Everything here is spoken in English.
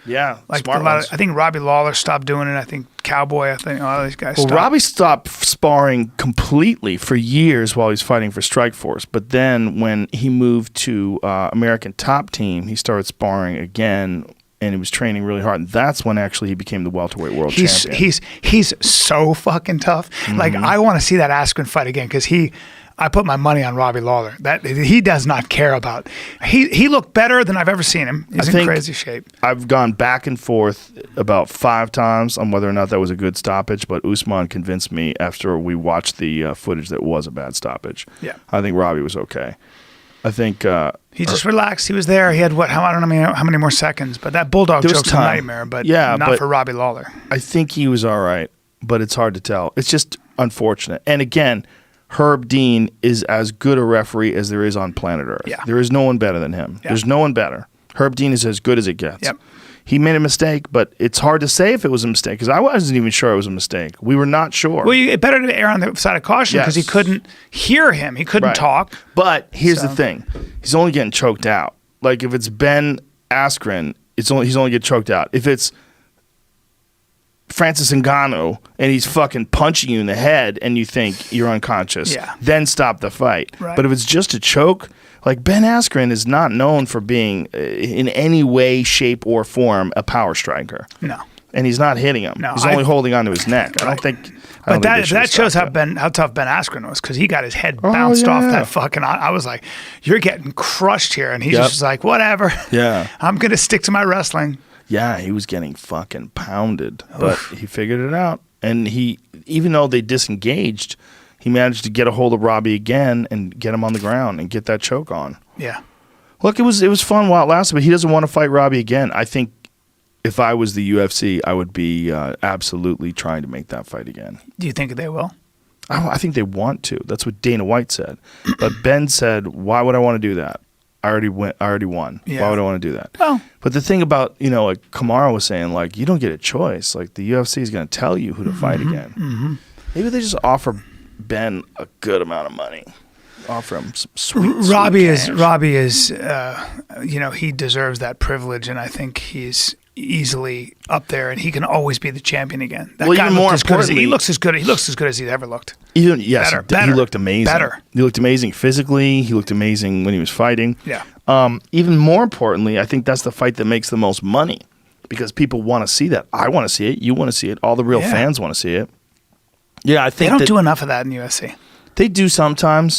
Yeah, Like smart ones. I think Robbie Lawler stopped doing it. I think Cowboy. I think all these guys. Stopped. Robbie stopped sparring completely for years while he was fighting for Strikeforce. But then when he moved to American Top Team, he started sparring again, and he was training really hard. And that's when actually he became the welterweight world champion. He's so fucking tough. Like I want to see that Askren fight again because I put my money on Robbie Lawler. That he does not care about. He looked better than I've ever seen him. He's in crazy shape. I've gone back and forth about 5 times on whether or not that was a good stoppage, but Usman convinced me after we watched the footage that it was a bad stoppage. Yeah, I think Robbie was okay. I think he just relaxed. He was there. He had I don't know how many more seconds, but that bulldog choke's a nightmare. But not for Robbie Lawler. I think he was all right, but it's hard to tell. It's just unfortunate. And again, Herb Dean is as good a referee as there is on planet Earth. Yeah. There is no one better than him. Yeah. There's no one better. Herb Dean is as good as it gets. Yep. He made a mistake, but it's hard to say if it was a mistake because I wasn't even sure it was a mistake. We were not sure. Well, it's better to err on the side of caution because he couldn't hear him. He couldn't talk. But here's the thing. He's only getting choked out. Like if it's Ben Askren, he's only getting choked out. If it's Francis Ngannou and he's fucking punching you in the head and you think you're unconscious, then stop the fight. Right. But if it's just a choke, like Ben Askren is not known for being in any way, shape, or form a power striker. No. And he's not hitting him. No, he's only holding onto his neck. I don't think. But that shows how tough Ben Askren was because he got his head bounced off that fucking. I was like, "You're getting crushed here," and he just was like, "Whatever. Yeah, I'm gonna stick to my wrestling." Yeah, he was getting fucking pounded, but he figured it out. And even though they disengaged, he managed to get a hold of Robbie again and get him on the ground and get that choke on. Yeah. Look, it was fun while it lasted, but he doesn't want to fight Robbie again. I think if I was the UFC, I would be absolutely trying to make that fight again. Do you think they will? I think they want to. That's what Dana White said. But Ben said, "Why would I want to do that? I already won. Yeah. Why would I want to do that?" Well, but the thing about, like Kamara was saying, like, you don't get a choice. Like, the UFC is going to tell you who to fight again. Mm-hmm. Maybe they just offer Ben a good amount of money. Offer him some sweet Robbie cash. is, he deserves that privilege, and I think he's easily up there, and he can always be the champion again. That guy even more importantly, he looks as good as he's ever looked. He looked amazing. Better. He looked amazing physically. He looked amazing when he was fighting. Yeah. Even more importantly, I think that's the fight that makes the most money because people want to see that. I want to see it. You want to see it. All the real fans want to see it. Yeah, I think they don't do enough of that in UFC. They do sometimes,